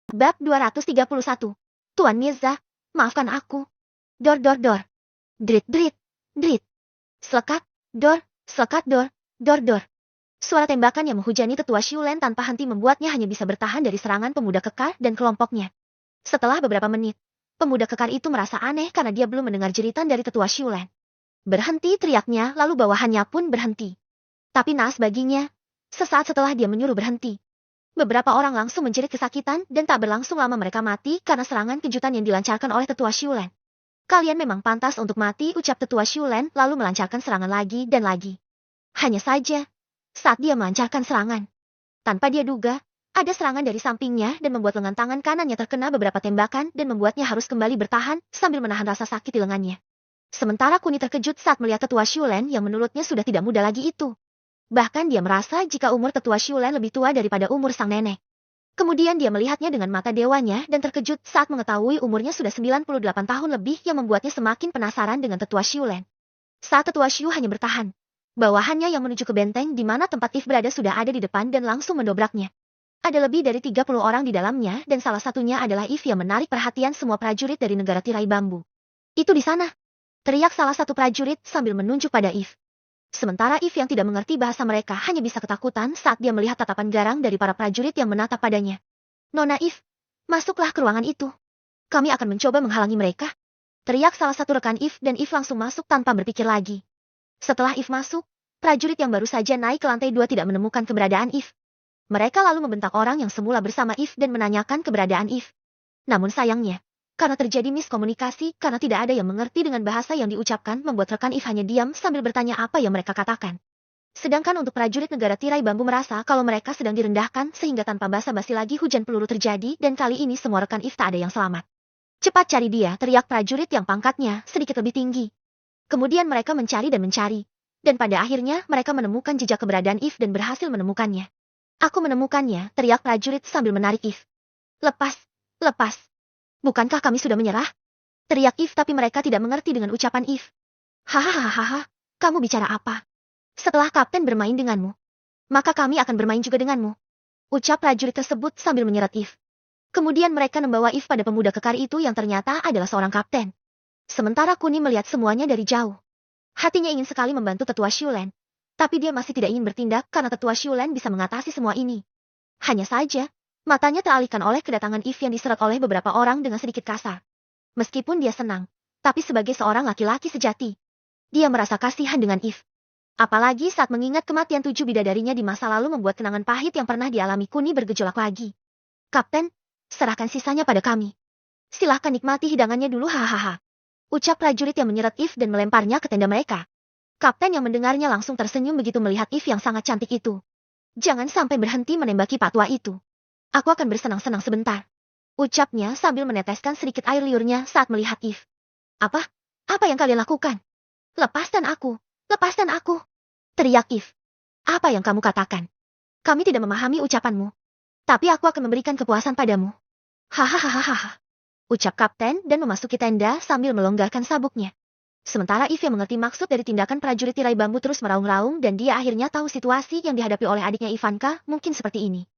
Bab 231. Tuan Mirza, maafkan aku. Dor dor dor. Drit drit. Drit. Selekat. Dor. Selekat dor. Dor dor. Suara tembakan yang menghujani tetua Shulen tanpa henti membuatnya hanya bisa bertahan dari serangan pemuda kekar dan kelompoknya. Setelah beberapa menit, pemuda kekar itu merasa aneh karena dia belum mendengar jeritan dari tetua Shulen. Berhenti teriaknya, lalu bawahannya pun berhenti. Tapi naas baginya, sesaat setelah dia menyuruh berhenti, beberapa orang langsung menjerit kesakitan dan tak berlangsung lama mereka mati karena serangan kejutan yang dilancarkan oleh tetua Shulen. Kalian memang pantas untuk mati, ucap tetua Shulen lalu melancarkan serangan lagi dan lagi. Hanya saja, saat dia melancarkan serangan, tanpa dia duga, ada serangan dari sampingnya dan membuat lengan tangan kanannya terkena beberapa tembakan dan membuatnya harus kembali bertahan sambil menahan rasa sakit di lengannya. Sementara Kuni terkejut saat melihat tetua Shulen yang menurutnya sudah tidak muda lagi itu. Bahkan dia merasa jika umur tetua Shulen lebih tua daripada umur sang nenek. Kemudian dia melihatnya dengan mata dewanya dan terkejut saat mengetahui umurnya sudah 98 tahun lebih yang membuatnya semakin penasaran dengan tetua Shulen. Saat tetua Shu hanya bertahan, bawahannya yang menuju ke benteng di mana tempat If berada sudah ada di depan dan langsung mendobraknya. Ada lebih dari 30 orang di dalamnya dan salah satunya adalah If yang menarik perhatian semua prajurit dari negara tirai bambu. Itu di sana, teriak salah satu prajurit sambil menunjuk pada If. Sementara If yang tidak mengerti bahasa mereka hanya bisa ketakutan saat dia melihat tatapan garang dari para prajurit yang menatap padanya. Nona If, masuklah ke ruangan itu. Kami akan mencoba menghalangi mereka. Teriak salah satu rekan If dan If langsung masuk tanpa berpikir lagi. Setelah If masuk, prajurit yang baru saja naik ke lantai 2 tidak menemukan keberadaan If. Mereka lalu membentak orang yang semula bersama If dan menanyakan keberadaan If. Namun sayangnya, karena terjadi miskomunikasi karena tidak ada yang mengerti dengan bahasa yang diucapkan membuat rekan If hanya diam sambil bertanya apa yang mereka katakan. Sedangkan untuk prajurit negara tirai bambu merasa kalau mereka sedang direndahkan sehingga tanpa basa-basi lagi hujan peluru terjadi dan kali ini semua rekan If tak ada yang selamat. Cepat cari dia, teriak prajurit yang pangkatnya sedikit lebih tinggi. Kemudian mereka mencari dan mencari. Dan pada akhirnya mereka menemukan jejak keberadaan If dan berhasil menemukannya. Aku menemukannya, teriak prajurit sambil menarik If. Lepas, lepas. Bukankah kami sudah menyerah? Teriak If tapi mereka tidak mengerti dengan ucapan If. Hahaha, kamu bicara apa? Setelah kapten bermain denganmu, maka kami akan bermain juga denganmu. Ucap prajurit tersebut sambil menyeret If. Kemudian mereka membawa If pada pemuda kekar itu yang ternyata adalah seorang kapten. Sementara Kuni melihat semuanya dari jauh. Hatinya ingin sekali membantu tetua Shulen. Tapi dia masih tidak ingin bertindak karena tetua Shulen bisa mengatasi semua ini. Hanya saja, matanya teralihkan oleh kedatangan If yang diseret oleh beberapa orang dengan sedikit kasar. Meskipun dia senang, tapi sebagai seorang laki-laki sejati, dia merasa kasihan dengan If. Apalagi saat mengingat kematian 7 bidadarinya di masa lalu membuat kenangan pahit yang pernah dialami Kuni bergejolak lagi. Kapten, serahkan sisanya pada kami. Silahkan nikmati hidangannya dulu hahaha. Ucap prajurit yang menyeret If dan melemparnya ke tenda mereka. Kapten yang mendengarnya langsung tersenyum begitu melihat If yang sangat cantik itu. Jangan sampai berhenti menembaki pak tua itu. Aku akan bersenang-senang sebentar. Ucapnya sambil meneteskan sedikit air liurnya saat melihat If. Apa? Apa yang kalian lakukan? Lepaskan aku. Lepaskan aku. Teriak If. Apa yang kamu katakan? Kami tidak memahami ucapanmu. Tapi aku akan memberikan kepuasan padamu. Hahaha. Ucap kapten dan memasuki tenda sambil melonggarkan sabuknya. Sementara If yang mengerti maksud dari tindakan prajurit tirai bambu terus meraung-raung dan dia akhirnya tahu situasi yang dihadapi oleh adiknya Ivanka mungkin seperti ini.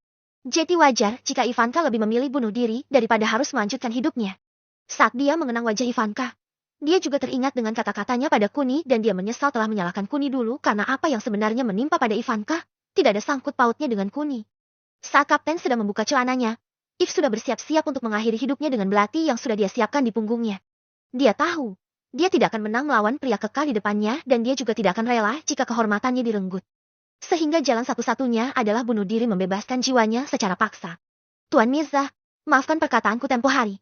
Jadi wajar jika Ivanka lebih memilih bunuh diri daripada harus melanjutkan hidupnya. Saat dia mengenang wajah Ivanka, dia juga teringat dengan kata-katanya pada Kuni dan dia menyesal telah menyalahkan Kuni dulu karena apa yang sebenarnya menimpa pada Ivanka tidak ada sangkut pautnya dengan Kuni. Saat kapten sedang membuka celananya, If sudah bersiap-siap untuk mengakhiri hidupnya dengan belati yang sudah dia siapkan di punggungnya. Dia tahu, dia tidak akan menang melawan pria kekal di depannya dan dia juga tidak akan rela jika kehormatannya direnggut. Sehingga jalan satu-satunya adalah bunuh diri membebaskan jiwanya secara paksa. Tuan Mirza, maafkan perkataanku tempo hari.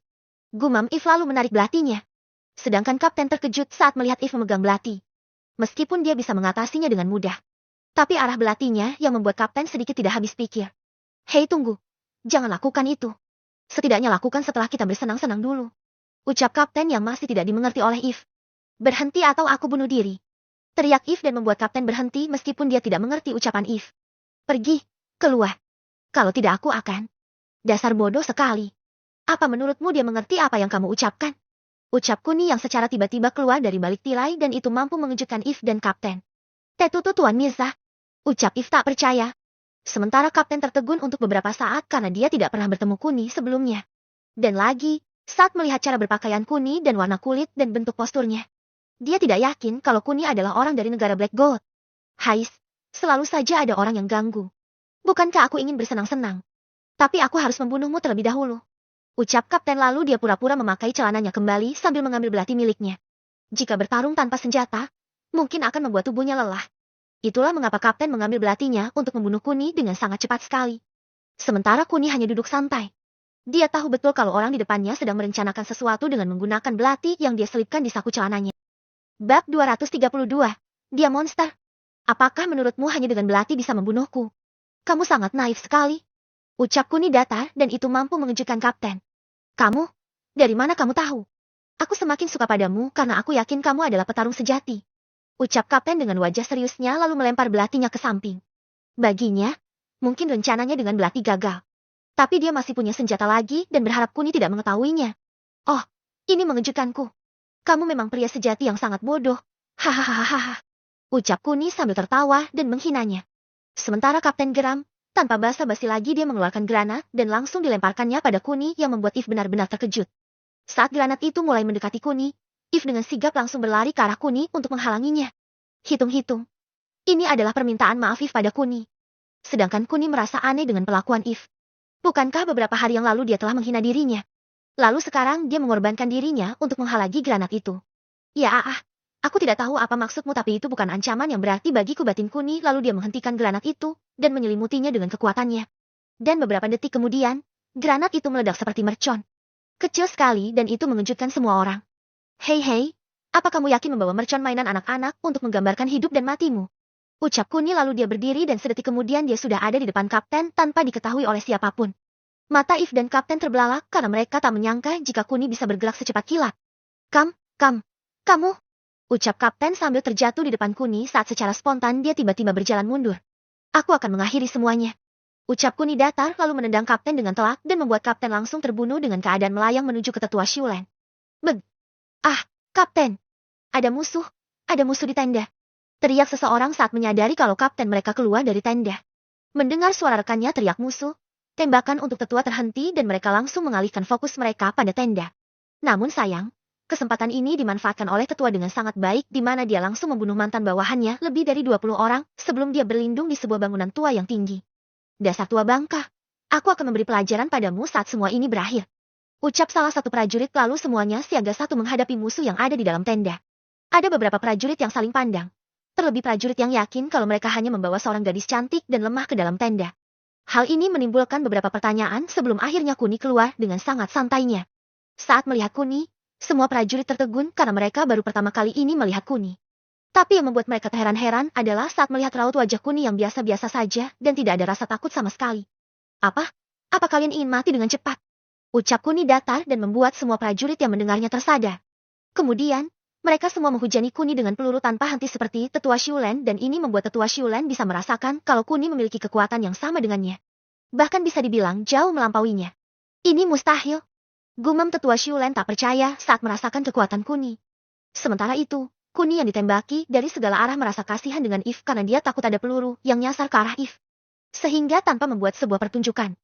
Gumam If lalu menarik belatinya. Sedangkan kapten terkejut saat melihat If memegang belati. Meskipun dia bisa mengatasinya dengan mudah. Tapi arah belatinya yang membuat kapten sedikit tidak habis pikir. Hei tunggu. Jangan lakukan itu. Setidaknya lakukan setelah kita bersenang-senang dulu. Ucap kapten yang masih tidak dimengerti oleh If. Berhenti atau aku bunuh diri. Teriak If dan membuat kapten berhenti meskipun dia tidak mengerti ucapan If. Pergi, keluar. Kalau tidak aku akan. Dasar bodoh sekali. Apa menurutmu dia mengerti apa yang kamu ucapkan? Ucap Kuni yang secara tiba-tiba keluar dari balik tirai dan itu mampu mengejutkan If dan kapten. Tetutu Tuan Mirza. Ucap If tak percaya. Sementara kapten tertegun untuk beberapa saat karena dia tidak pernah bertemu Kuni sebelumnya. Dan lagi, saat melihat cara berpakaian Kuni dan warna kulit dan bentuk posturnya, dia tidak yakin kalau Kuni adalah orang dari negara Black Gold. Hais, selalu saja ada orang yang ganggu. Bukankah aku ingin bersenang-senang? Tapi aku harus membunuhmu terlebih dahulu. Ucap kapten lalu dia pura-pura memakai celananya kembali sambil mengambil belati miliknya. Jika bertarung tanpa senjata, mungkin akan membuat tubuhnya lelah. Itulah mengapa kapten mengambil belatinya untuk membunuh Kuni dengan sangat cepat sekali. Sementara Kuni hanya duduk santai. Dia tahu betul kalau orang di depannya sedang merencanakan sesuatu dengan menggunakan belati yang dia selipkan di saku celananya. Bab 232. Dia monster. Apakah menurutmu hanya dengan belati bisa membunuhku? Kamu sangat naif sekali. Ucap Kuni datar dan itu mampu mengejutkan kapten. Kamu? Dari mana kamu tahu? Aku semakin suka padamu karena aku yakin kamu adalah petarung sejati. Ucap kapten dengan wajah seriusnya lalu melempar belatinya ke samping. Baginya, mungkin rencananya dengan belati gagal. Tapi dia masih punya senjata lagi dan berharap Kuni tidak mengetahuinya. Oh, ini mengejutkanku. Kamu memang pria sejati yang sangat bodoh. Hahaha. Ucap Kuni sambil tertawa dan menghinanya. Sementara kapten geram, tanpa basa-basi lagi dia mengeluarkan granat dan langsung dilemparkannya pada Kuni yang membuat If benar-benar terkejut. Saat granat itu mulai mendekati Kuni, If dengan sigap langsung berlari ke arah Kuni untuk menghalanginya. Hitung-hitung. Ini adalah permintaan maaf If pada Kuni. Sedangkan Kuni merasa aneh dengan perlakuan If. Bukankah beberapa hari yang lalu dia telah menghina dirinya? Lalu sekarang dia mengorbankan dirinya untuk menghalangi granat itu. Ya aku tidak tahu apa maksudmu tapi itu bukan ancaman yang berarti bagiku batin Kuni lalu dia menghentikan granat itu dan menyelimutinya dengan kekuatannya. Dan beberapa detik kemudian, granat itu meledak seperti mercon. Kecil sekali dan itu mengejutkan semua orang. Hei, apa kamu yakin membawa mercon mainan anak-anak untuk menggambarkan hidup dan matimu? Ucap Kuni lalu dia berdiri dan sedetik kemudian dia sudah ada di depan kapten tanpa diketahui oleh siapapun. Mata If dan kapten terbelalak karena mereka tak menyangka jika Kuni bisa bergerak secepat kilat. Kamu, ucap kapten sambil terjatuh di depan Kuni saat secara spontan dia tiba-tiba berjalan mundur. Aku akan mengakhiri semuanya. Ucap Kuni datar lalu menendang kapten dengan telak dan membuat kapten langsung terbunuh dengan keadaan melayang menuju ke tetua Shulen. Kapten. Ada musuh di tenda. Teriak seseorang saat menyadari kalau kapten mereka keluar dari tenda. Mendengar suara rekannya teriak musuh, tembakan untuk tetua terhenti dan mereka langsung mengalihkan fokus mereka pada tenda. Namun sayang, kesempatan ini dimanfaatkan oleh tetua dengan sangat baik di mana dia langsung membunuh mantan bawahannya lebih dari 20 orang sebelum dia berlindung di sebuah bangunan tua yang tinggi. Dasar tua bangka, aku akan memberi pelajaran padamu saat semua ini berakhir. Ucap salah satu prajurit lalu semuanya siaga satu menghadapi musuh yang ada di dalam tenda. Ada beberapa prajurit yang saling pandang. Terlebih prajurit yang yakin kalau mereka hanya membawa seorang gadis cantik dan lemah ke dalam tenda. Hal ini menimbulkan beberapa pertanyaan sebelum akhirnya Kuni keluar dengan sangat santainya. Saat melihat Kuni, semua prajurit tertegun karena mereka baru pertama kali ini melihat Kuni. Tapi yang membuat mereka terheran-heran adalah saat melihat raut wajah Kuni yang biasa-biasa saja dan tidak ada rasa takut sama sekali. Apa kalian ingin mati dengan cepat? Ucap Kuni datar dan membuat semua prajurit yang mendengarnya tersadar. Kemudian, mereka semua menghujani Kuni dengan peluru tanpa henti seperti tetua Shulen dan ini membuat tetua Shulen bisa merasakan kalau Kuni memiliki kekuatan yang sama dengannya. Bahkan bisa dibilang jauh melampauinya. Ini mustahil. Gumam tetua Shulen tak percaya saat merasakan kekuatan Kuni. Sementara itu, Kuni yang ditembaki dari segala arah merasa kasihan dengan If karena dia takut ada peluru yang nyasar ke arah If. Sehingga tanpa membuat sebuah pertunjukan,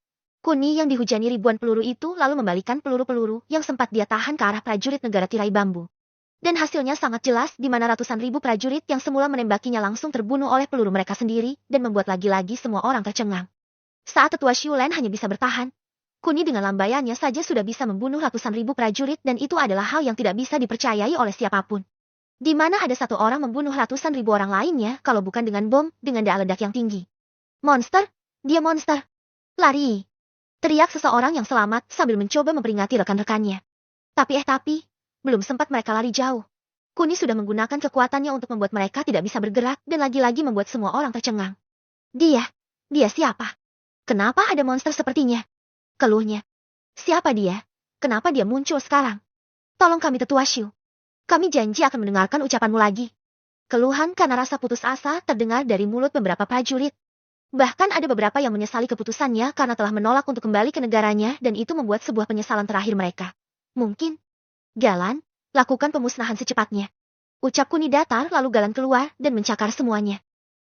Kuni yang dihujani ribuan peluru itu lalu membalikan peluru-peluru yang sempat dia tahan ke arah prajurit negara tirai bambu. Dan hasilnya sangat jelas di mana ratusan ribu prajurit yang semula menembakinya langsung terbunuh oleh peluru mereka sendiri dan membuat lagi-lagi semua orang tercengang. Saat tetua Shulen hanya bisa bertahan, Kuni dengan lambaiannya saja sudah bisa membunuh ratusan ribu prajurit dan itu adalah hal yang tidak bisa dipercayai oleh siapapun. Di mana ada satu orang membunuh ratusan ribu orang lainnya kalau bukan dengan bom dengan daya ledak yang tinggi. Monster, dia monster. Lari. Teriak seseorang yang selamat sambil mencoba memperingati rekan-rekannya. Tapi, belum sempat mereka lari jauh. Kuni sudah menggunakan kekuatannya untuk membuat mereka tidak bisa bergerak dan lagi-lagi membuat semua orang tercengang. Dia siapa? Kenapa ada monster sepertinya? Keluhnya. Siapa dia? Kenapa dia muncul sekarang? Tolong kami tetua Shu. Kami janji akan mendengarkan ucapanmu lagi. Keluhan karena rasa putus asa terdengar dari mulut beberapa prajurit. Bahkan ada beberapa yang menyesali keputusannya karena telah menolak untuk kembali ke negaranya dan itu membuat sebuah penyesalan terakhir mereka. Mungkin. Galan, lakukan pemusnahan secepatnya. Ucap Kuni datar lalu Galan keluar dan mencakar semuanya.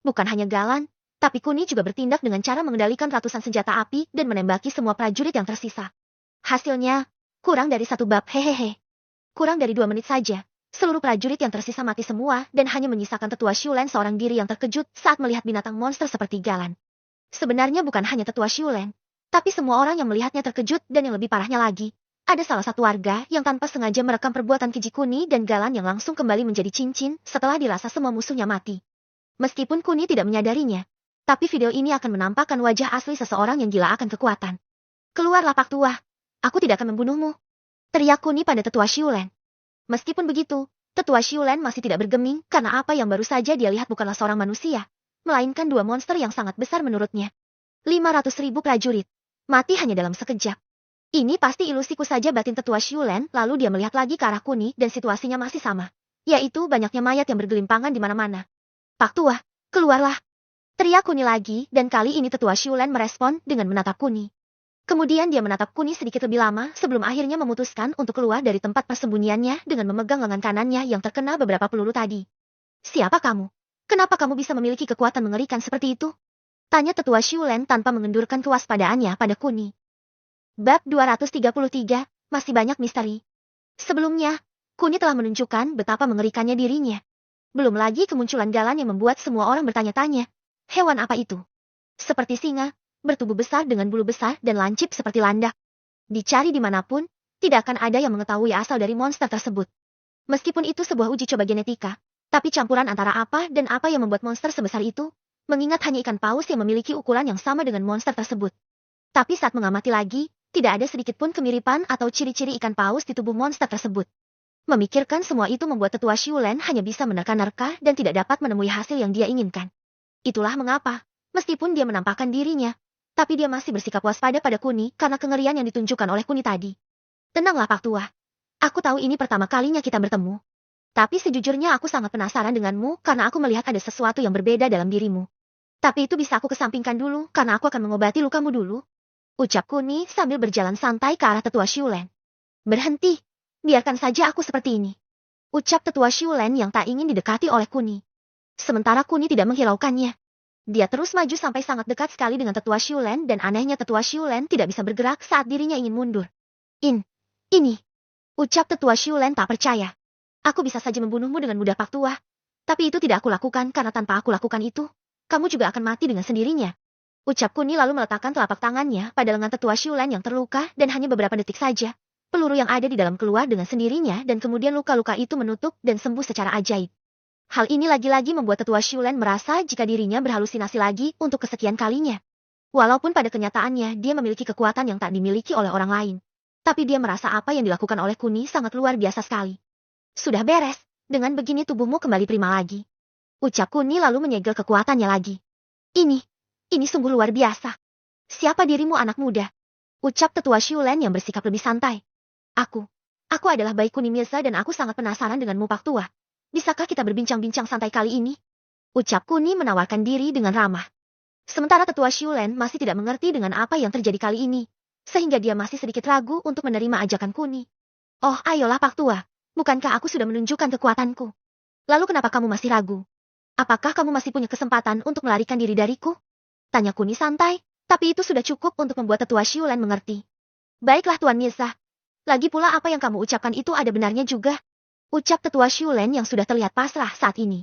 Bukan hanya Galan, Tapi Kuni juga bertindak dengan cara mengendalikan ratusan senjata api dan menembaki semua prajurit yang tersisa. Hasilnya, kurang dari 1 bab, hehehe. Kurang dari 2 menit saja, seluruh prajurit yang tersisa mati semua dan hanya menyisakan tetua Shulen seorang diri yang terkejut saat melihat binatang monster seperti Galan. Sebenarnya bukan hanya tetua Shulen, tapi semua orang yang melihatnya terkejut dan yang lebih parahnya lagi, ada salah satu warga yang tanpa sengaja merekam perbuatan keji Kuni dan Galan yang langsung kembali menjadi cincin setelah dirasa semua musuhnya mati. Meskipun Kuni tidak menyadarinya, tapi video ini akan menampakkan wajah asli seseorang yang gila akan kekuatan. Keluarlah Pak Tua, aku tidak akan membunuhmu. Teriak Kuni pada tetua Shulen. Meskipun begitu, tetua Shulen masih tidak bergeming karena apa yang baru saja dia lihat bukanlah seorang manusia, melainkan 2 monster yang sangat besar menurutnya. 500.000 prajurit, mati hanya dalam sekejap. Ini pasti ilusiku saja, batin tetua Shulen. Lalu dia melihat lagi ke arah Kuni dan situasinya masih sama, yaitu banyaknya mayat yang bergelimpangan di mana-mana. Pak Tua, keluarlah. Teriak Kuni lagi dan kali ini tetua Shulen merespon dengan menatap Kuni. Kemudian dia menatap Kuni sedikit lebih lama sebelum akhirnya memutuskan untuk keluar dari tempat persembunyiannya dengan memegang lengan kanannya yang terkena beberapa peluru tadi. Siapa kamu? Kenapa kamu bisa memiliki kekuatan mengerikan seperti itu? Tanya tetua Shulen tanpa mengendurkan kewaspadaannya pada Kuni. Bab 233, masih banyak misteri. Sebelumnya, Kuni telah menunjukkan betapa mengerikannya dirinya. Belum lagi kemunculan Galan yang membuat semua orang bertanya-tanya. Hewan apa itu? Seperti singa, bertubuh besar dengan bulu besar dan lancip seperti landak. Dicari dimanapun, tidak akan ada yang mengetahui asal dari monster tersebut. Meskipun itu sebuah uji coba genetika, tapi campuran antara apa dan apa yang membuat monster sebesar itu, mengingat hanya ikan paus yang memiliki ukuran yang sama dengan monster tersebut. Tapi saat mengamati lagi, tidak ada sedikit pun kemiripan atau ciri-ciri ikan paus di tubuh monster tersebut. Memikirkan semua itu membuat tetua Shulen hanya bisa menerka-nerka dan tidak dapat menemui hasil yang dia inginkan. Itulah mengapa, meskipun dia menampakkan dirinya, tapi dia masih bersikap waspada pada Kuni karena kengerian yang ditunjukkan oleh Kuni tadi. Tenanglah Pak Tua. Aku tahu ini pertama kalinya kita bertemu. Tapi sejujurnya aku sangat penasaran denganmu karena aku melihat ada sesuatu yang berbeda dalam dirimu. Tapi itu bisa aku kesampingkan dulu karena aku akan mengobati lukamu dulu. Ucap Kuni sambil berjalan santai ke arah tetua Shulen. Berhenti, biarkan saja aku seperti ini. Ucap tetua Shulen yang tak ingin didekati oleh Kuni. Sementara Kuni tidak menghiraukannya. Dia terus maju sampai sangat dekat sekali dengan tetua Shulen dan anehnya tetua Shulen tidak bisa bergerak saat dirinya ingin mundur. Ini. Ucap tetua Shulen tak percaya. Aku bisa saja membunuhmu dengan mudah Pak Tua. Tapi itu tidak aku lakukan karena tanpa aku lakukan itu, kamu juga akan mati dengan sendirinya. Ucap Kuni lalu meletakkan telapak tangannya pada lengan tetua Shulen yang terluka dan hanya beberapa detik saja, peluru yang ada di dalam keluar dengan sendirinya dan kemudian luka-luka itu menutup dan sembuh secara ajaib. Hal ini lagi-lagi membuat tetua Shulen merasa jika dirinya berhalusinasi lagi untuk kesekian kalinya. Walaupun pada kenyataannya dia memiliki kekuatan yang tak dimiliki oleh orang lain. Tapi dia merasa apa yang dilakukan oleh Kuni sangat luar biasa sekali. Sudah beres, dengan begini tubuhmu kembali prima lagi. Ucap Kuni lalu menyegel kekuatannya lagi. Ini sungguh luar biasa. Siapa dirimu anak muda? Ucap tetua Shulen yang bersikap lebih santai. Aku adalah Bai Kuni Mirza dan aku sangat penasaran denganmu Pak Tua. Bisakah kita berbincang-bincang santai kali ini? Ucap Kuni menawarkan diri dengan ramah. Sementara tetua Shulen masih tidak mengerti dengan apa yang terjadi kali ini, sehingga dia masih sedikit ragu untuk menerima ajakan Kuni. Oh, ayolah Pak Tua, bukankah aku sudah menunjukkan kekuatanku? Lalu kenapa kamu masih ragu? Apakah kamu masih punya kesempatan untuk melarikan diri dariku? Tanya Kuni santai, tapi itu sudah cukup untuk membuat tetua Shulen mengerti. Baiklah Tuan Mirza. Lagi pula apa yang kamu ucapkan itu ada benarnya juga. Ucap tetua Shulen yang sudah terlihat pasrah saat ini.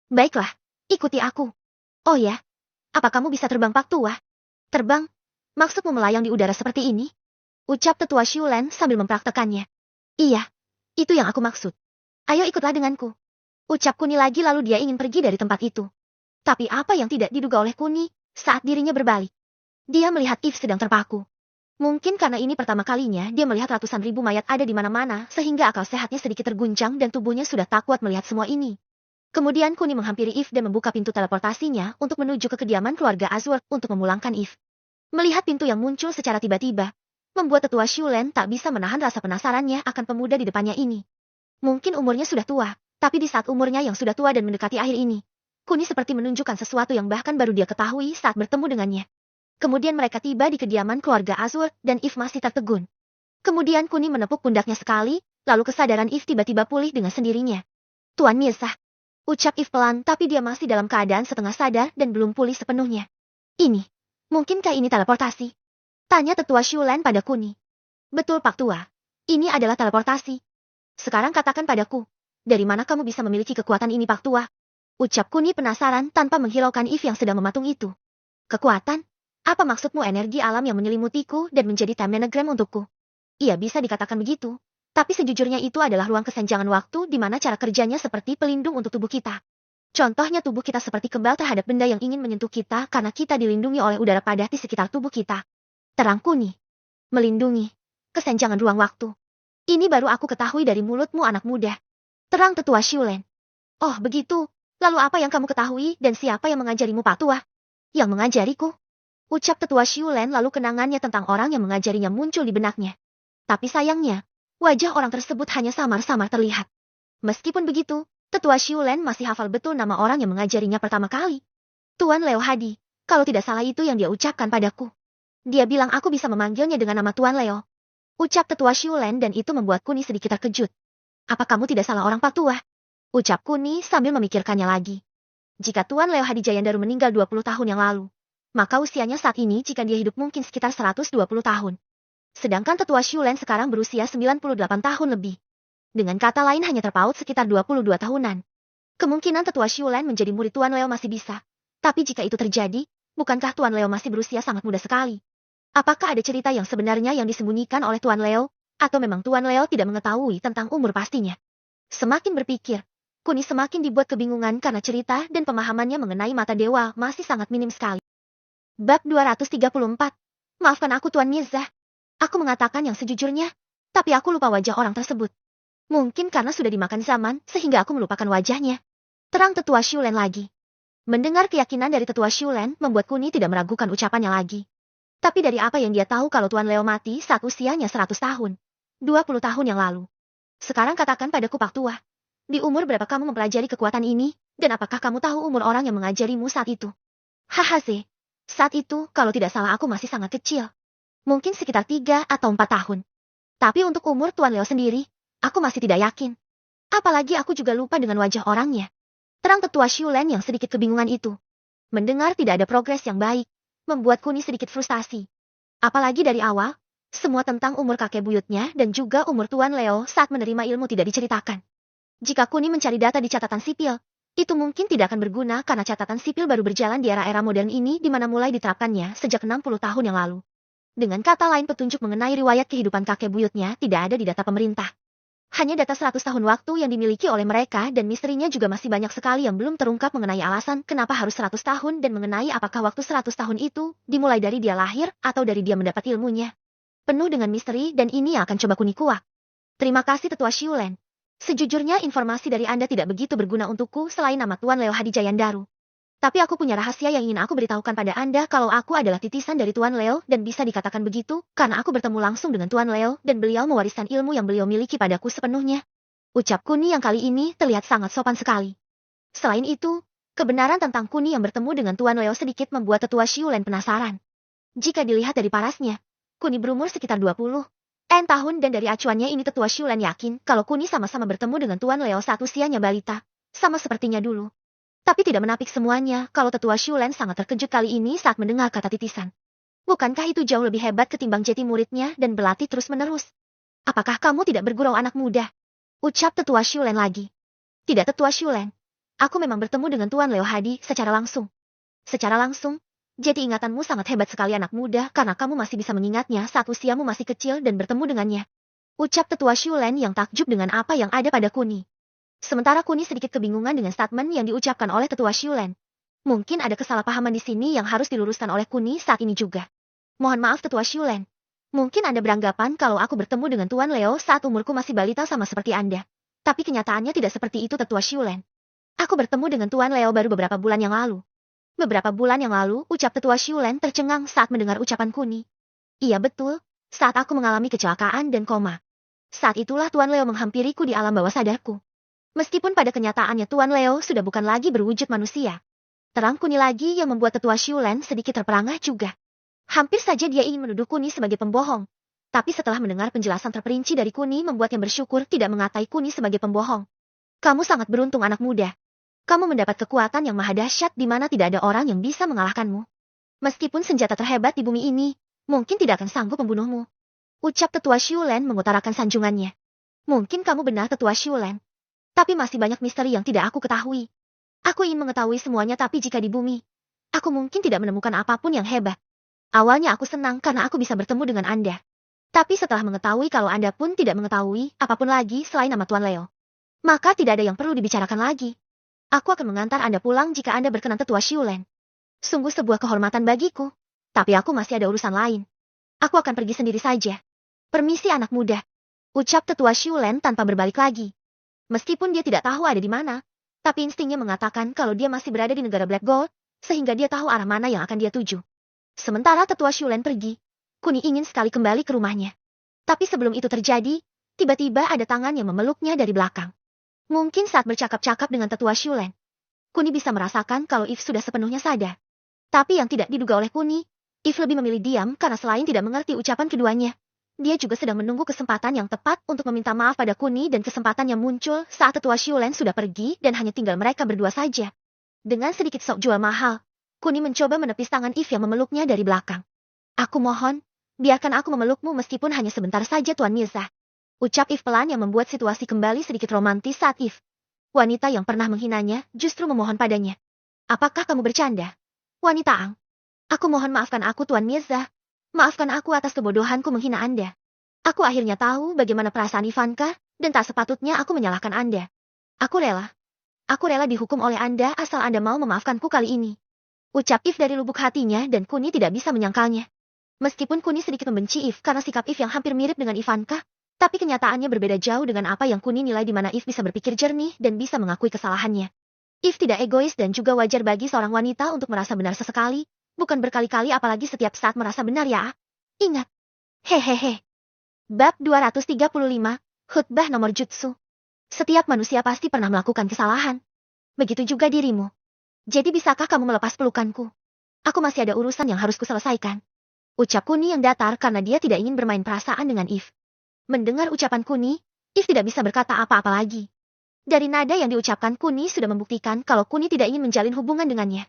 Baiklah, ikuti aku. Oh ya, apa kamu bisa terbang Pak Tua? Terbang? Maksudmu melayang di udara seperti ini? Ucap tetua Shulen sambil mempraktekannya. Iya, itu yang aku maksud. Ayo ikutlah denganku. Ucap Kuni lagi lalu dia ingin pergi dari tempat itu. Tapi apa yang tidak diduga oleh Kuni saat dirinya berbalik? Dia melihat Eve sedang terpaku. Mungkin karena ini pertama kalinya dia melihat ratusan ribu mayat ada di mana-mana sehingga akal sehatnya sedikit terguncang dan tubuhnya sudah tak kuat melihat semua ini. Kemudian Kuni menghampiri Eve dan membuka pintu teleportasinya untuk menuju ke kediaman keluarga Azur untuk memulangkan Eve. Melihat pintu yang muncul secara tiba-tiba, membuat tetua Shulen tak bisa menahan rasa penasarannya akan pemuda di depannya ini. Mungkin umurnya sudah tua, tapi di saat umurnya yang sudah tua dan mendekati akhir ini, Kuni seperti menunjukkan sesuatu yang bahkan baru dia ketahui saat bertemu dengannya. Kemudian mereka tiba di kediaman keluarga Azur dan Eve masih tertegun. Kemudian Kuni menepuk pundaknya sekali, lalu kesadaran Eve tiba-tiba pulih dengan sendirinya. Tuan Mirza. Ucap Eve pelan tapi dia masih dalam keadaan setengah sadar dan belum pulih sepenuhnya. Ini, mungkinkah ini teleportasi? Tanya tetua Shulen pada Kuni. Betul Pak Tua. Ini adalah teleportasi. Sekarang katakan padaku, dari mana kamu bisa memiliki kekuatan ini Pak Tua? Ucap Kuni penasaran tanpa menghiraukan Eve yang sedang mematung itu. Kekuatan? Apa maksudmu energi alam yang menyelimutiku dan menjadi time nanogram untukku? Iya bisa dikatakan begitu. Tapi sejujurnya itu adalah ruang kesenjangan waktu di mana cara kerjanya seperti pelindung untuk tubuh kita. Contohnya tubuh kita seperti kebal terhadap benda yang ingin menyentuh kita karena kita dilindungi oleh udara padat di sekitar tubuh kita. Terang Kuni. Melindungi. Kesenjangan ruang waktu. Ini baru aku ketahui dari mulutmu anak muda. Terang tetua Shulen. Oh begitu. Lalu apa yang kamu ketahui dan siapa yang mengajarimu Pak Tua? Yang mengajariku? Ucap tetua Shulen lalu kenangannya tentang orang yang mengajarinya muncul di benaknya. Tapi sayangnya, wajah orang tersebut hanya samar-samar terlihat. Meskipun begitu, tetua Shulen masih hafal betul nama orang yang mengajarinya pertama kali. Tuan Leo Hadi, kalau tidak salah itu yang dia ucapkan padaku. Dia bilang aku bisa memanggilnya dengan nama Tuan Leo. Ucap tetua Shulen dan itu membuat Kuni sedikit terkejut. Apa kamu tidak salah orang Pak Tua? Ucap Kuni sambil memikirkannya lagi. Jika Tuan Leo Hadi Jayandaru meninggal 20 tahun yang lalu, maka usianya saat ini jika dia hidup mungkin sekitar 120 tahun. Sedangkan tetua Shulen sekarang berusia 98 tahun lebih. Dengan kata lain hanya terpaut sekitar 22 tahunan. Kemungkinan tetua Shulen menjadi murid Tuan Leo masih bisa. Tapi jika itu terjadi, bukankah Tuan Leo masih berusia sangat muda sekali? Apakah ada cerita yang sebenarnya yang disembunyikan oleh Tuan Leo? Atau memang Tuan Leo tidak mengetahui tentang umur pastinya? Semakin berpikir, Kuni semakin dibuat kebingungan karena cerita dan pemahamannya mengenai mata dewa masih sangat minim sekali. Bab 234. Maafkan aku Tuan Mirza. Aku mengatakan yang sejujurnya, tapi aku lupa wajah orang tersebut. Mungkin karena sudah dimakan zaman sehingga aku melupakan wajahnya. Terang tetua Shulen lagi. Mendengar keyakinan dari tetua Shulen membuat Kuni tidak meragukan ucapannya lagi. Tapi dari apa yang dia tahu kalau Tuan Leo mati saat usianya 100 tahun? 20 tahun yang lalu. Sekarang katakan padaku Pak Tua. Di umur berapa kamu mempelajari kekuatan ini? Dan apakah kamu tahu umur orang yang mengajarimu saat itu? Hahaha. Saat itu, kalau tidak salah aku masih sangat kecil. Mungkin sekitar 3 atau 4 tahun. Tapi untuk umur Tuan Leo sendiri, aku masih tidak yakin. Apalagi aku juga lupa dengan wajah orangnya. Terang tetua Shulen yang sedikit kebingungan itu. Mendengar tidak ada progres yang baik, membuat Kuni sedikit frustasi. Apalagi dari awal, semua tentang umur kakek buyutnya dan juga umur Tuan Leo saat menerima ilmu tidak diceritakan. Jika Kuni mencari data di catatan sipil, itu mungkin tidak akan berguna karena catatan sipil baru berjalan di era-era modern ini di mana mulai diterapkannya sejak 60 tahun yang lalu. Dengan kata lain petunjuk mengenai riwayat kehidupan kakek buyutnya tidak ada di data pemerintah. Hanya data 100 tahun waktu yang dimiliki oleh mereka dan misterinya juga masih banyak sekali yang belum terungkap mengenai alasan kenapa harus 100 tahun dan mengenai apakah waktu 100 tahun itu dimulai dari dia lahir atau dari dia mendapat ilmunya. Penuh dengan misteri dan ini yang akan coba Kuni kuak. Terima kasih tetua Shulen. Sejujurnya informasi dari Anda tidak begitu berguna untukku selain nama Tuan Leo Hadi Jayandaru. Tapi aku punya rahasia yang ingin aku beritahukan pada Anda kalau aku adalah titisan dari Tuan Leo dan bisa dikatakan begitu karena aku bertemu langsung dengan Tuan Leo dan beliau mewariskan ilmu yang beliau miliki padaku sepenuhnya. Ucap Kuni yang kali ini terlihat sangat sopan sekali. Selain itu, kebenaran tentang Kuni yang bertemu dengan Tuan Leo sedikit membuat tetua Shulen penasaran. Jika dilihat dari parasnya, Kuni berumur sekitar 20 tahun dan dari acuannya ini tetua Shulen yakin kalau Kuni sama-sama bertemu dengan Tuan Leo saat usianya balita, sama sepertinya dulu. Tapi tidak menapik semuanya kalau tetua Shulen sangat terkejut kali ini saat mendengar kata titisan. Bukankah itu jauh lebih hebat ketimbang jati muridnya dan berlatih terus-menerus? Apakah kamu tidak bergurau anak muda? Ucap tetua Shulen lagi. Tidak tetua Shulen. Aku memang bertemu dengan Tuan Leo Hadi secara langsung. Secara langsung? Jadi ingatanmu sangat hebat sekali anak muda karena kamu masih bisa mengingatnya saat usiamu masih kecil dan bertemu dengannya. Ucap tetua Shulen yang takjub dengan apa yang ada pada Kuni. Sementara Kuni sedikit kebingungan dengan statement yang diucapkan oleh tetua Shulen. Mungkin ada kesalahpahaman di sini yang harus diluruskan oleh Kuni saat ini juga. Mohon maaf tetua Shulen. Mungkin Anda beranggapan kalau aku bertemu dengan Tuan Leo saat umurku masih balita sama seperti Anda. Tapi kenyataannya tidak seperti itu tetua Shulen. Aku bertemu dengan Tuan Leo baru beberapa bulan yang lalu. Beberapa bulan yang lalu, ucap tetua Shulen tercengang saat mendengar ucapan Kuni. Iya betul, saat aku mengalami kecelakaan dan koma. Saat itulah Tuan Leo menghampiriku di alam bawah sadarku. Meskipun pada kenyataannya Tuan Leo sudah bukan lagi berwujud manusia. Terang Kuni lagi yang membuat tetua Shulen sedikit terperangah juga. Hampir saja dia ingin menuduh Kuni sebagai pembohong. Tapi setelah mendengar penjelasan terperinci dari Kuni membuatnya bersyukur tidak mengatai Kuni sebagai pembohong. Kamu sangat beruntung anak muda. Kamu mendapat kekuatan yang maha dahsyat di mana tidak ada orang yang bisa mengalahkanmu. Meskipun senjata terhebat di bumi ini, mungkin tidak akan sanggup membunuhmu. Ucap Tetua Xiulen mengutarakan sanjungannya. Mungkin kamu benar Tetua Xiulen. Tapi masih banyak misteri yang tidak aku ketahui. Aku ingin mengetahui semuanya tapi jika di bumi, aku mungkin tidak menemukan apapun yang hebat. Awalnya aku senang karena aku bisa bertemu dengan Anda. Tapi setelah mengetahui kalau Anda pun tidak mengetahui apapun lagi selain nama Tuan Leo, maka tidak ada yang perlu dibicarakan lagi. Aku akan mengantar Anda pulang jika Anda berkenan Tetua Xiulen. Sungguh sebuah kehormatan bagiku. Tapi aku masih ada urusan lain. Aku akan pergi sendiri saja. Permisi anak muda. Ucap Tetua Xiulen tanpa berbalik lagi. Meskipun dia tidak tahu ada di mana, tapi instingnya mengatakan kalau dia masih berada di negara Black Gold, sehingga dia tahu arah mana yang akan dia tuju. Sementara Tetua Xiulen pergi, Kuni ingin sekali kembali ke rumahnya. Tapi sebelum itu terjadi, tiba-tiba ada tangan yang memeluknya dari belakang. Mungkin saat bercakap-cakap dengan Tetua Xiulen, Kuni bisa merasakan kalau If sudah sepenuhnya sadar. Tapi yang tidak diduga oleh Kuni, If lebih memilih diam karena selain tidak mengerti ucapan keduanya, dia juga sedang menunggu kesempatan yang tepat untuk meminta maaf pada Kuni dan kesempatan yang muncul saat Tetua Xiulen sudah pergi dan hanya tinggal mereka berdua saja. Dengan sedikit sok jual mahal, Kuni mencoba menepis tangan If yang memeluknya dari belakang. Aku mohon, biarkan aku memelukmu meskipun hanya sebentar saja Tuan Mirza. Ucap If pelan yang membuat situasi kembali sedikit romantis saat If, wanita yang pernah menghinanya, justru memohon padanya. Apakah kamu bercanda? Wanita Ang. Aku mohon maafkan aku Tuan Mirza. Maafkan aku atas kebodohanku menghina Anda. Aku akhirnya tahu bagaimana perasaan Ivanka, dan tak sepatutnya aku menyalahkan Anda. Aku rela. Aku rela dihukum oleh Anda asal Anda mau memaafkanku kali ini. Ucap If dari lubuk hatinya dan Kuni tidak bisa menyangkalnya. Meskipun Kuni sedikit membenci If karena sikap If yang hampir mirip dengan Ivanka, tapi kenyataannya berbeda jauh dengan apa yang Kuni nilai di mana If bisa berpikir jernih dan bisa mengakui kesalahannya. If tidak egois dan juga wajar bagi seorang wanita untuk merasa benar sesekali, bukan berkali-kali apalagi setiap saat merasa benar ya. Ingat. Hehehe. Bab 235, Khutbah nomor Jutsu. Setiap manusia pasti pernah melakukan kesalahan. Begitu juga dirimu. Jadi bisakah kamu melepas pelukanku? Aku masih ada urusan yang harus kuselesaikan. Ucap Kuni yang datar karena dia tidak ingin bermain perasaan dengan If. Mendengar ucapan Kuni, If tidak bisa berkata apa-apa lagi. Dari nada yang diucapkan Kuni sudah membuktikan kalau Kuni tidak ingin menjalin hubungan dengannya.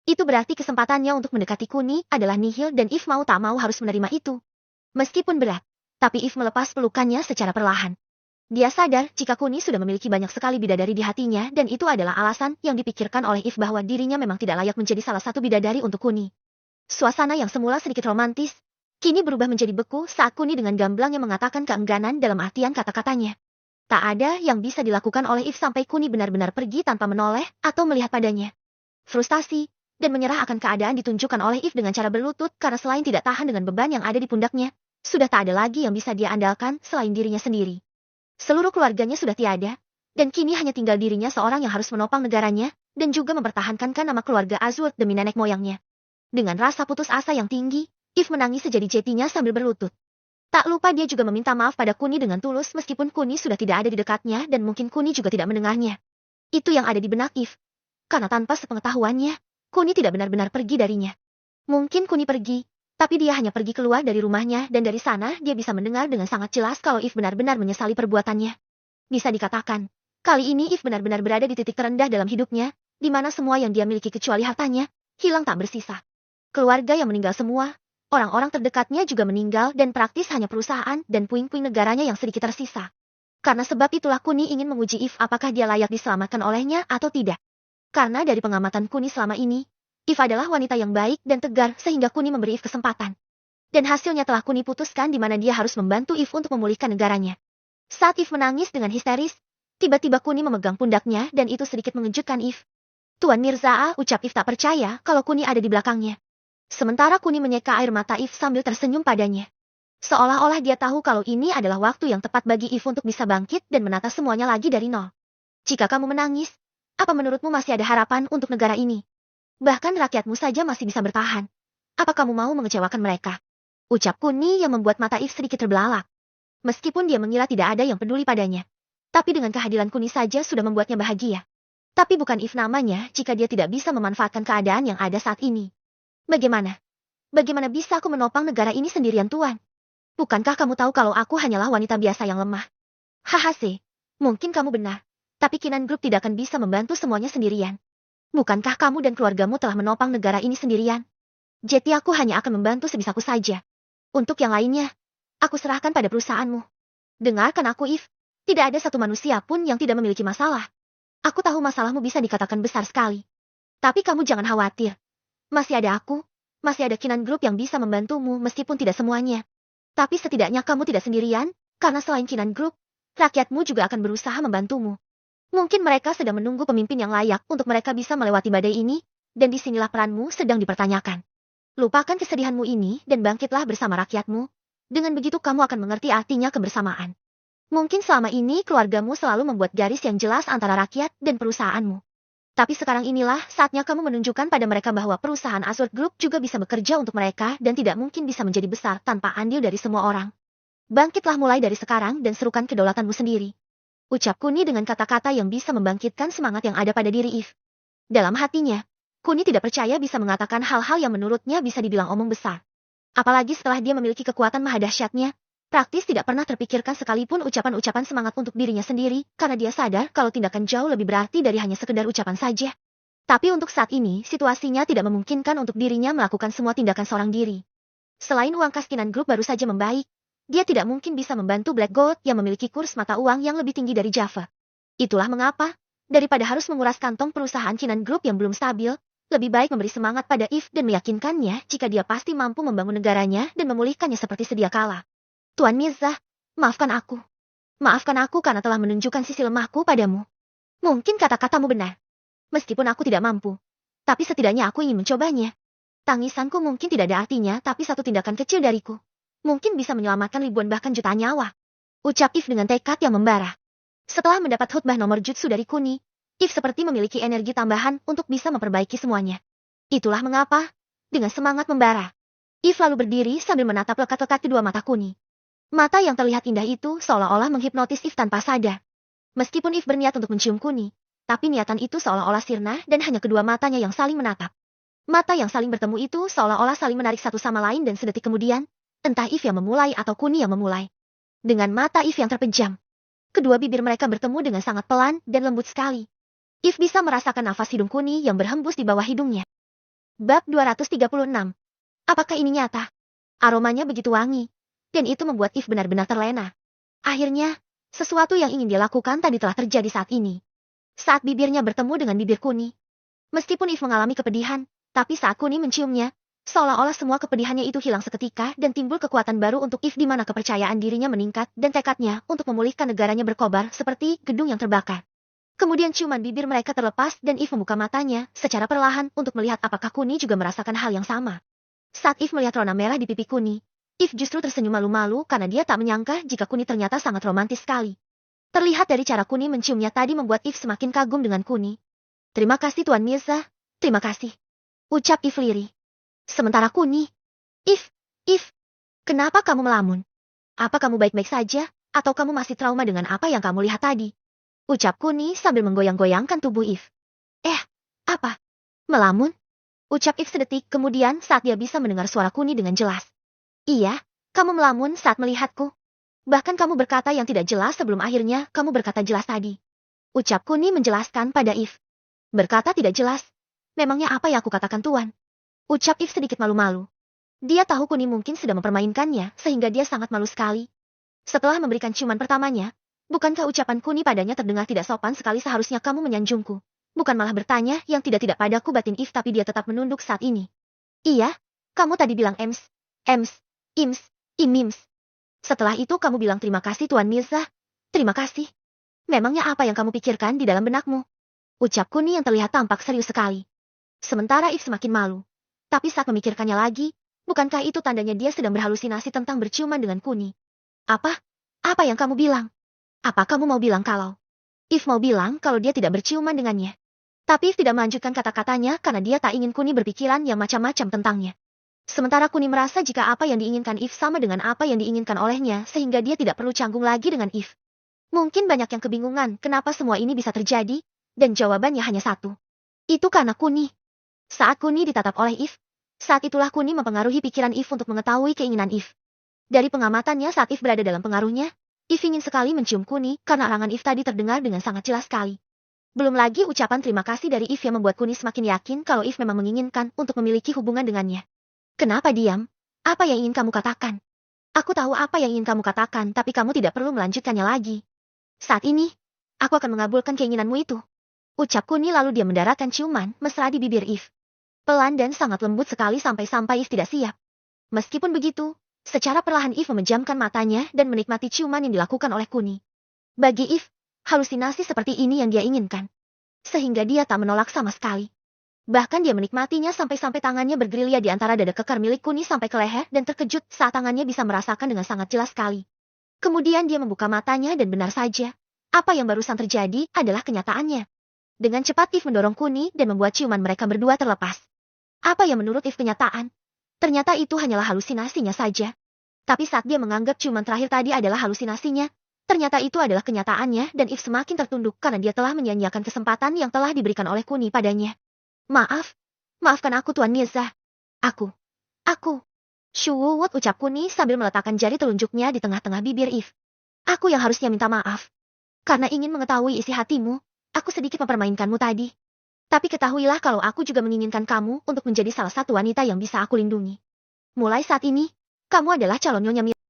Itu berarti kesempatannya untuk mendekati Kuni adalah nihil dan If mau tak mau harus menerima itu. Meskipun berat, tapi If melepas pelukannya secara perlahan. Dia sadar jika Kuni sudah memiliki banyak sekali bidadari di hatinya dan itu adalah alasan yang dipikirkan oleh If bahwa dirinya memang tidak layak menjadi salah satu bidadari untuk Kuni. Suasana yang semula sedikit romantis, kini berubah menjadi beku saat Kuni dengan gamblangnya mengatakan keengganan dalam artian kata-katanya. Tak ada yang bisa dilakukan oleh If sampai Kuni benar-benar pergi tanpa menoleh atau melihat padanya. Frustasi dan menyerah akan keadaan ditunjukkan oleh If dengan cara berlutut karena selain tidak tahan dengan beban yang ada di pundaknya, sudah tak ada lagi yang bisa dia andalkan selain dirinya sendiri. Seluruh keluarganya sudah tiada, dan kini hanya tinggal dirinya seorang yang harus menopang negaranya, dan juga mempertahankan nama keluarga Azur demi nenek moyangnya. Dengan rasa putus asa yang tinggi, If menangis sejadi-jadinya sambil berlutut. Tak lupa dia juga meminta maaf pada Kuni dengan tulus meskipun Kuni sudah tidak ada di dekatnya dan mungkin Kuni juga tidak mendengarnya. Itu yang ada di benak If. Karena tanpa sepengetahuannya, Kuni tidak benar-benar pergi darinya. Mungkin Kuni pergi, tapi dia hanya pergi keluar dari rumahnya dan dari sana dia bisa mendengar dengan sangat jelas kalau If benar-benar menyesali perbuatannya. Bisa dikatakan, kali ini If benar-benar berada di titik terendah dalam hidupnya, di mana semua yang dia miliki kecuali hartanya, hilang tak bersisa. Keluarga yang meninggal semua, orang-orang terdekatnya juga meninggal dan praktis hanya perusahaan dan puing-puing negaranya yang sedikit tersisa. Karena sebab itulah Kuni ingin menguji If apakah dia layak diselamatkan olehnya atau tidak. Karena dari pengamatan Kuni selama ini, If adalah wanita yang baik dan tegar sehingga Kuni memberi If kesempatan. Dan hasilnya telah Kuni putuskan di mana dia harus membantu If untuk memulihkan negaranya. Saat If menangis dengan histeris, tiba-tiba Kuni memegang pundaknya dan itu sedikit mengejutkan If. Tuan Mirza, ucap If tak percaya kalau Kuni ada di belakangnya. Sementara Kuni menyeka air mata If sambil tersenyum padanya. Seolah-olah dia tahu kalau ini adalah waktu yang tepat bagi If untuk bisa bangkit dan menata semuanya lagi dari nol. Jika kamu menangis, apa menurutmu masih ada harapan untuk negara ini? Bahkan rakyatmu saja masih bisa bertahan. Apa kamu mau mengecewakan mereka? Ucap Kuni yang membuat mata If sedikit terbelalak. Meskipun dia mengira tidak ada yang peduli padanya. Tapi dengan kehadiran Kuni saja sudah membuatnya bahagia. Tapi bukan If namanya jika dia tidak bisa memanfaatkan keadaan yang ada saat ini. Bagaimana? Bagaimana bisa aku menopang negara ini sendirian Tuan? Bukankah kamu tahu kalau aku hanyalah wanita biasa yang lemah? Haha, mungkin kamu benar. Tapi Kinan Group tidak akan bisa membantu semuanya sendirian. Bukankah kamu dan keluargamu telah menopang negara ini sendirian? Jadi aku hanya akan membantu sebisaku saja. Untuk yang lainnya, aku serahkan pada perusahaanmu. Dengarkan aku, If. Tidak ada satu manusia pun yang tidak memiliki masalah. Aku tahu masalahmu bisa dikatakan besar sekali. Tapi kamu jangan khawatir. Masih ada aku, masih ada Kinan Group yang bisa membantumu meskipun tidak semuanya. Tapi setidaknya kamu tidak sendirian, karena selain Kinan Group, rakyatmu juga akan berusaha membantumu. Mungkin mereka sedang menunggu pemimpin yang layak untuk mereka bisa melewati badai ini, dan disinilah peranmu sedang dipertanyakan. Lupakan kesedihanmu ini dan bangkitlah bersama rakyatmu. Dengan begitu kamu akan mengerti artinya kebersamaan. Mungkin selama ini keluargamu selalu membuat garis yang jelas antara rakyat dan perusahaanmu. Tapi sekarang inilah saatnya kamu menunjukkan pada mereka bahwa perusahaan Asword Group juga bisa bekerja untuk mereka dan tidak mungkin bisa menjadi besar tanpa andil dari semua orang. Bangkitlah mulai dari sekarang dan serukan kedaulatanmu sendiri. Ucap Kuni dengan kata-kata yang bisa membangkitkan semangat yang ada pada diri If. Dalam hatinya, Kuni tidak percaya bisa mengatakan hal-hal yang menurutnya bisa dibilang omong besar. Apalagi setelah dia memiliki kekuatan maha dahsyatnya, praktis tidak pernah terpikirkan sekalipun ucapan-ucapan semangat untuk dirinya sendiri, karena dia sadar kalau tindakan jauh lebih berarti dari hanya sekedar ucapan saja. Tapi untuk saat ini, situasinya tidak memungkinkan untuk dirinya melakukan semua tindakan seorang diri. Selain uang kas Kinan Group baru saja membaik, dia tidak mungkin bisa membantu Black Gold yang memiliki kurs mata uang yang lebih tinggi dari Java. Itulah mengapa, daripada harus menguras kantong perusahaan Kinan Group yang belum stabil, lebih baik memberi semangat pada If dan meyakinkannya jika dia pasti mampu membangun negaranya dan memulihkannya seperti sedia kala. Tuan Mirza, maafkan aku. Maafkan aku karena telah menunjukkan sisi lemahku padamu. Mungkin kata-katamu benar. Meskipun aku tidak mampu. Tapi setidaknya aku ingin mencobanya. Tangisanku mungkin tidak ada artinya, tapi satu tindakan kecil dariku mungkin bisa menyelamatkan ribuan bahkan jutaan nyawa. Ucap If dengan tekad yang membara. Setelah mendapat khutbah nomor jutsu dari Kuni, If seperti memiliki energi tambahan untuk bisa memperbaiki semuanya. Itulah mengapa, dengan semangat membara, If lalu berdiri sambil menatap lekat-lekat kedua mata Kuni. Mata yang terlihat indah itu seolah-olah menghipnotis If tanpa sadar. Meskipun If berniat untuk mencium Kuni, tapi niatan itu seolah-olah sirna dan hanya kedua matanya yang saling menatap. Mata yang saling bertemu itu seolah-olah saling menarik satu sama lain dan sedetik kemudian, entah If yang memulai atau Kuni yang memulai. Dengan mata If yang terpejam, kedua bibir mereka bertemu dengan sangat pelan dan lembut sekali. If bisa merasakan nafas hidung Kuni yang berhembus di bawah hidungnya. Bab 236. Apakah ini nyata? Aromanya begitu wangi, dan itu membuat If benar-benar terlena. Akhirnya, sesuatu yang ingin dia lakukan tadi telah terjadi saat ini. Saat bibirnya bertemu dengan bibir Kuni. Meskipun If mengalami kepedihan, tapi saat Kuni menciumnya, seolah-olah semua kepedihannya itu hilang seketika dan timbul kekuatan baru untuk If di mana kepercayaan dirinya meningkat dan tekadnya untuk memulihkan negaranya berkobar seperti gedung yang terbakar. Kemudian ciuman bibir mereka terlepas dan If membuka matanya secara perlahan untuk melihat apakah Kuni juga merasakan hal yang sama. Saat If melihat rona merah di pipi Kuni, If justru tersenyum malu-malu karena dia tak menyangka jika Kuni ternyata sangat romantis sekali. Terlihat dari cara Kuni menciumnya tadi membuat If semakin kagum dengan Kuni. Terima kasih Tuan Mirza, terima kasih. Ucap If lirih. Sementara Kuni, If, kenapa kamu melamun? Apa kamu baik-baik saja, atau kamu masih trauma dengan apa yang kamu lihat tadi? Ucap Kuni sambil menggoyang-goyangkan tubuh If. Apa? Melamun? Ucap If sedetik kemudian saat dia bisa mendengar suara Kuni dengan jelas. Iya, kamu melamun saat melihatku. Bahkan kamu berkata yang tidak jelas sebelum akhirnya kamu berkata jelas tadi. Ucap Kuni menjelaskan pada If. Berkata tidak jelas? Memangnya apa yang aku katakan Tuan? Ucap If sedikit malu-malu. Dia tahu Kuni mungkin sedang mempermainkannya sehingga dia sangat malu sekali. Setelah memberikan ciuman pertamanya, bukankah ucapan Kuni padanya terdengar tidak sopan sekali seharusnya kamu menyanjungku? Bukan malah bertanya yang tidak-tidak padaku batin If tapi dia tetap menunduk saat ini. Iya, kamu tadi bilang imims. Setelah itu kamu bilang terima kasih Tuan Mirza. Terima kasih. Memangnya apa yang kamu pikirkan di dalam benakmu? Ucap Kuni yang terlihat tampak serius sekali. Sementara If semakin malu. Tapi saat memikirkannya lagi, bukankah itu tandanya dia sedang berhalusinasi tentang berciuman dengan Kuni? Apa? Apa yang kamu bilang? Apa kamu mau bilang kalau? If mau bilang kalau dia tidak berciuman dengannya. Tapi If tidak melanjutkan kata-katanya karena dia tak ingin Kuni berpikiran yang macam-macam tentangnya. Sementara Kuni merasa jika apa yang diinginkan If sama dengan apa yang diinginkan olehnya sehingga dia tidak perlu canggung lagi dengan If. Mungkin banyak yang kebingungan kenapa semua ini bisa terjadi, dan jawabannya hanya satu. Itu karena Kuni. Saat Kuni ditatap oleh If, saat itulah Kuni mempengaruhi pikiran If untuk mengetahui keinginan If. Dari pengamatannya saat If berada dalam pengaruhnya, If ingin sekali mencium Kuni karena arangan If tadi terdengar dengan sangat jelas sekali. Belum lagi ucapan terima kasih dari If yang membuat Kuni semakin yakin kalau If memang menginginkan untuk memiliki hubungan dengannya. Kenapa diam? Apa yang ingin kamu katakan? Aku tahu apa yang ingin kamu katakan, tapi kamu tidak perlu melanjutkannya lagi. Saat ini, aku akan mengabulkan keinginanmu itu. Ucap Kuni lalu dia mendaratkan ciuman mesra di bibir If. Pelan dan sangat lembut sekali sampai-sampai If tidak siap. Meskipun begitu, secara perlahan If memejamkan matanya dan menikmati ciuman yang dilakukan oleh Kuni. Bagi If, halusinasi seperti ini yang dia inginkan. Sehingga dia tak menolak sama sekali. Bahkan dia menikmatinya sampai-sampai tangannya bergerilya di antara dada kekar milik Kuni sampai ke leher dan terkejut saat tangannya bisa merasakan dengan sangat jelas sekali. Kemudian dia membuka matanya dan benar saja, apa yang barusan terjadi adalah kenyataannya. Dengan cepat If mendorong Kuni dan membuat ciuman mereka berdua terlepas. Apa yang menurut If kenyataan? Ternyata itu hanyalah halusinasinya saja. Tapi saat dia menganggap ciuman terakhir tadi adalah halusinasinya, ternyata itu adalah kenyataannya dan If semakin tertunduk karena dia telah menyia-nyiakan kesempatan yang telah diberikan oleh Kuni padanya. Maafkan aku Tuan Mirza. Aku. Shuwut ucap Kuni sambil meletakkan jari telunjuknya di tengah-tengah bibir If. Aku yang harusnya minta maaf. Karena ingin mengetahui isi hatimu, aku sedikit mempermainkanmu tadi. Tapi ketahuilah kalau aku juga menginginkan kamu untuk menjadi salah satu wanita yang bisa aku lindungi. Mulai saat ini, kamu adalah calon Nyonya Mirza.